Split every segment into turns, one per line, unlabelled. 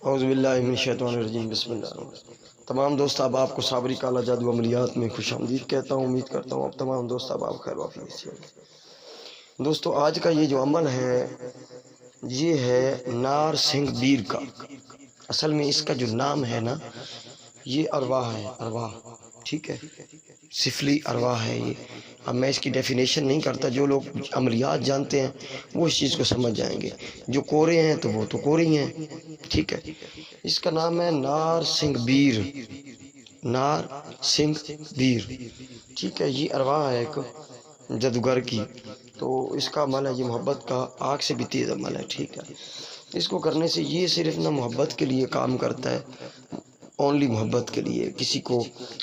اعوذ باللہ من الشیطان الرجیم، بسم اللہ الرحمن الرحیم۔ تمام دوست احباب کو صابری کالا جادو عملیات میں خوش آمدید کہتا ہوں۔ امید کرتا ہوں اب تمام دوست احباب خیر و عافیت سے ہوں گے۔ دوستو، آج کا یہ جو عمل ہے یہ ہے نار سنگھ بیر کا۔ اصل میں اس کا جو نام ہے نا، یہ ارواح ہے، ارواح، ٹھیک ہے، سفلی ارواح ہے یہ۔ اب میں اس کی ڈیفینیشن نہیں کرتا، جو لوگ عملیات جانتے ہیں وہ اس چیز کو سمجھ جائیں گے، جو کورے ہیں تو وہ تو کورے ہی ہیں، ٹھیک ہے۔ اس کا نام ہے نار سنگھ بیر، نار سنگھ بیر، ٹھیک ہے۔ یہ ارواح ہے ایک جادوگر کی، تو اس کا عمل ہے یہ محبت کا، آگ سے بھی تیز عمل ہے، ٹھیک ہے۔ اس کو کرنے سے یہ صرف نہ محبت کے لیے کام کرتا ہے، اونلی محبت کے لیے، کسی کو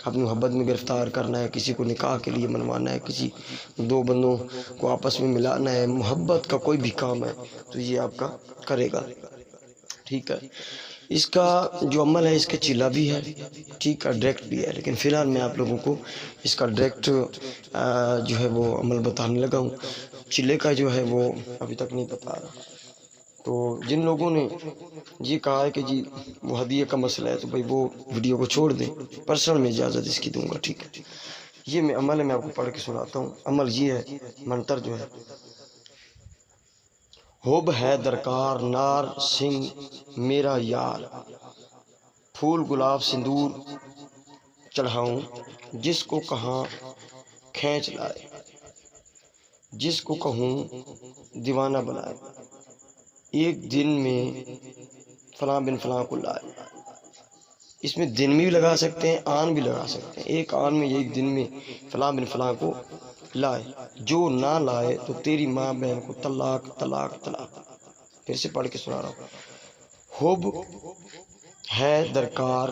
اپنی محبت میں گرفتار کرنا ہے، کسی کو نکاح کے لیے منوانا ہے، کسی دو بندوں کو آپس میں ملانا ہے، محبت کا کوئی بھی کام ہے تو یہ آپ کا کرے گا، ٹھیک ہے۔ اس کا جو عمل ہے اس کے چلا بھی ہے، ٹھیک ہے، ڈائریکٹ بھی ہے، لیکن فی الحال میں آپ لوگوں کو اس کا ڈائریکٹ جو ہے وہ عمل بتانے لگا ہوں۔ چلے کا جو ہے وہ ابھی تک نہیں بتا رہا۔ تو جن لوگوں نے یہ کہا ہے کہ جی وہ ہدیے کا مسئلہ ہے تو بھائی وہ ویڈیو کو چھوڑ دیں، پرسنل میں اجازت اس کی دوں گا، ٹھیک ہے۔ یہ میں عمل ہے، میں آپ کو پڑھ کے سناتا ہوں۔ عمل یہ ہے، منتر جو ہے، حب ہے درکار نار سنگھ میرا یار، پھول گلاب سندور چڑھاؤں جس کو کہاں کھینچ لائے، جس کو کہوں دیوانہ بنائے، ایک دن میں فلاں بن فلاں کو لائے۔ اس میں دن میں بھی لگا سکتے ہیں، آن بھی لگا سکتے ہیں۔ ایک آن میں ایک دن میں فلاں بن فلاں کو لائے، جو نہ لائے تو تیری ماں بہن کو طلاق طلاق طلاق۔ پھر سے پڑھ کے سنا رہا ہوں۔ حب ہے درکار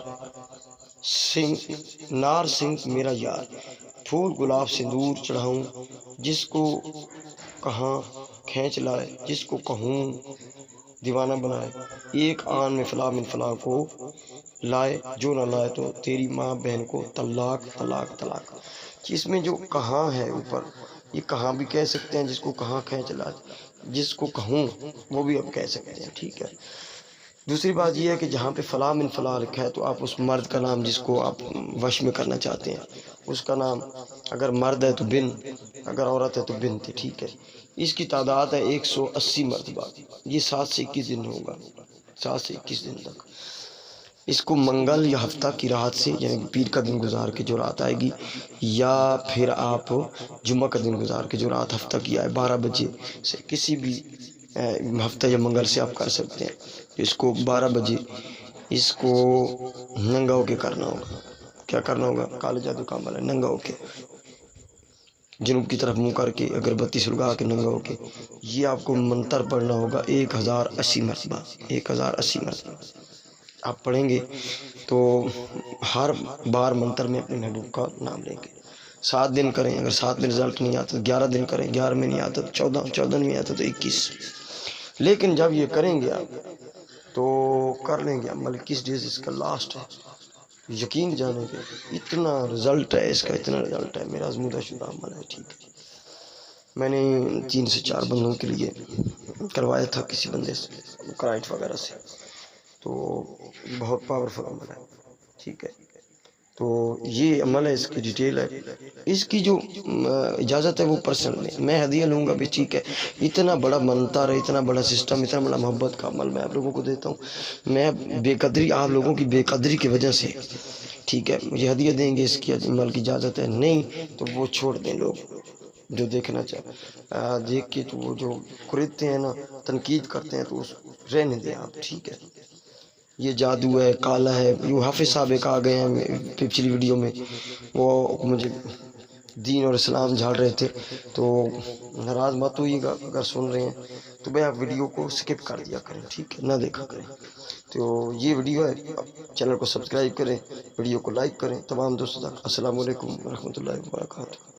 نار سنگھ میرا یار، پھول گلاب سندور چڑھاؤں جس کو کہاں کھینچ لائے، جس کو کہوں دیوانہ بنائے، ایک آن میں فلاں بن فلاں کو لائے، جو نہ لائے تو تیری ماں بہن کو طلاق طلاق طلاق۔ اس میں جو کہاں ہے اوپر، یہ کہاں بھی کہہ سکتے ہیں، جس کو کہاں کھینچ لائے، جس کو کہوں وہ بھی اب کہہ سکتے ہیں، ٹھیک ہے۔ دوسری بات یہ ہے کہ جہاں پہ فلاں بن فلاں لکھا ہے تو آپ اس مرد کا نام جس کو آپ وش میں کرنا چاہتے ہیں اس کا نام، اگر مرد ہے تو بن، اگر عورت ہے تو بنت، ٹھیک ہے۔ اس کی تعداد ہے 180 مرتبہ، یہ 7 سے 21 دن ہوگا، 7 سے 21 دن تک۔ اس کو منگل یا ہفتہ کی رات سے، یعنی پیر کا دن گزار کے جو رات آئے گی، یا پھر آپ جمعہ کا دن گزار کے جو رات ہفتہ کی آئے 12 بجے سے، کسی بھی ہفتہ یا منگل سے آپ کر سکتے ہیں۔ اس کو 12 بجے اس کو ننگا ہو کے کرنا ہوگا۔ کیا کرنا ہوگا؟ کالے جادو کا عمل ہے، ننگا ہو کے، جنوب کی طرف منہ کر کے، اگربتی سلگا کے ننگا ہو کے یہ آپ کو منتر پڑھنا ہوگا 1080 مرتبہ، 1080 مرتبہ آپ پڑھیں گے تو ہر بار منتر میں اپنے محبوب کا نام لیں گے۔ 7 دن کریں، اگر 7 میں رزلٹ نہیں آتا تو 11 دن کریں، 11 میں نہیں آتا تو 14، 14 میں نہیں آتا تو 21۔ لیکن جب یہ کریں گے آپ تو کر لیں گے عمل، 21 ڈیز اس کا لاسٹ ہے، یقین جانے کے اتنا رزلٹ ہے اس کا، اتنا رزلٹ ہے، میرا آزمودہ شدہ عمل ہے، ٹھیک ہے۔ میں نے 3 سے 4 بندوں کے لیے کروایا تھا، کسی بندے سے کرائٹ وغیرہ سے، تو بہت پاورفل عمل ہے، ٹھیک ہے۔ تو یہ عمل ہے، اس کی ڈیٹیل ہے، اس کی جو اجازت ہے وہ پرسنل ہے، میں ہدیہ لوں گا بھی، ٹھیک ہے۔ اتنا بڑا منتر ہے، اتنا بڑا سسٹم، اتنا بڑا محبت کا عمل میں آپ لوگوں کو دیتا ہوں، میں بے قدری، آپ لوگوں کی بے قدری کی وجہ سے، ٹھیک ہے، مجھے ہدیہ دیں گے، اس کی عمل کی اجازت ہے، نہیں تو وہ چھوڑ دیں لوگ جو دیکھنا چاہے، دیکھ کے تو وہ جو خریدتے ہیں نا، تنقید کرتے ہیں تو اس رہنے دیں آپ، ٹھیک ہے۔ یہ جادو ہے، کالا ہے، جو حافظ صاحب ایک آ گئے ہیں پچھلی ویڈیو میں، وہ مجھے دین اور اسلام جھاڑ رہے تھے، تو ناراض مت ہوئیے گا اگر سن رہے ہیں تو بھائی آپ ویڈیو کو سکپ کر دیا کریں، ٹھیک ہے، نہ دیکھا کریں۔ تو یہ ویڈیو ہے، چینل کو سبسکرائب کریں، ویڈیو کو لائک کریں، تمام دوستوں تک السلام علیکم ورحمۃ اللہ وبرکاتہ۔